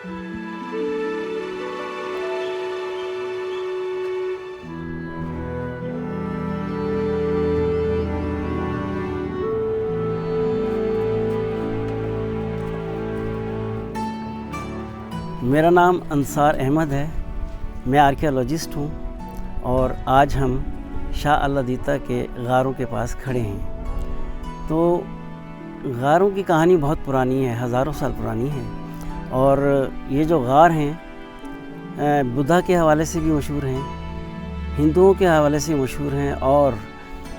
मेरा नाम अंसार अहमद है। मैं आर्कियोलॉजिस्ट हूँ और आज हम शाह अल्लादीता के गारों के पास खड़े हैं। तो गारों की कहानी बहुत पुरानी है, हज़ारों साल पुरानी है। और ये जो गार हैं बुद्धा के हवाले से भी मशहूर हैं, हिंदुओं के हवाले से मशहूर हैं, और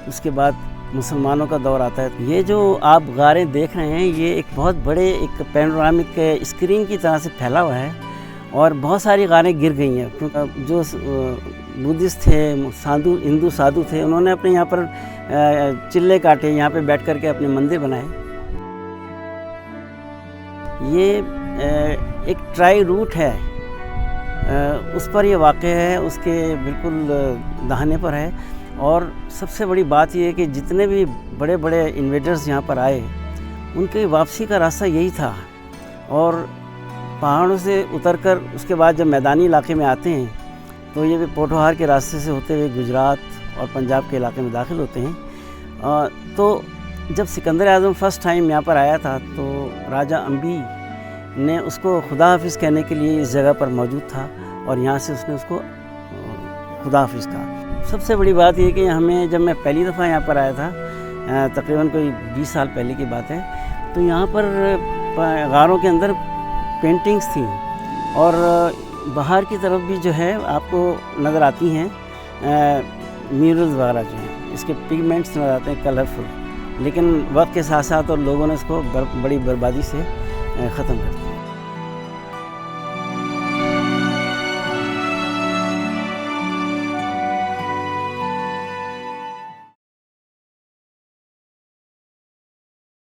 उसके बाद मुसलमानों का दौर आता है। ये जो आप गारें देख रहे हैं, ये एक बहुत बड़े एक पैनोरामिक स्क्रीन की तरह से फैला हुआ है, और बहुत सारी गारें गिर गई हैं क्योंकि जो बुद्धिस्ट थे, साधु, हिंदू साधु थे, उन्होंने अपने यहाँ पर चिल्ले काटे, यहाँ पे बैठ कर के अपने मंदिर बनाए। ये एक ट्राई रूट है, उस पर ये वाक़ है, उसके बिल्कुल दाहिने पर है। और सबसे बड़ी बात ये है कि जितने भी बड़े बड़े इन्वेडर्स यहाँ पर आए, उनकी वापसी का रास्ता यही था। और पहाड़ों से उतरकर उसके बाद जब मैदानी इलाके में आते हैं तो ये भी पोठोहार के रास्ते से होते हुए गुजरात और पंजाब के इलाके में दाखिल होते हैं। तो जब सिकंदर आज़म फ़र्स्ट टाइम यहाँ पर आया था तो राजा अम्बी ने उसको खुदा हाफिज़ कहने के लिए इस जगह पर मौजूद था, और यहाँ से उसने उसको खुदा हाफिज़ कहा। सबसे बड़ी बात ये कि हमें, जब मैं पहली दफ़ा यहाँ पर आया था, तकरीबन कोई 20 साल पहले की बात है, तो यहाँ पर गारों के अंदर पेंटिंग्स थी, और बाहर की तरफ भी जो है आपको नज़र आती हैं म्यूरल्स वगैरह जो हैं, इसके पिगमेंट्स नज़र आते हैं कलरफुल। लेकिन वक्त के साथ साथ और लोगों ने इसको बड़ी बर्बादी से ख़त्म कर दिया।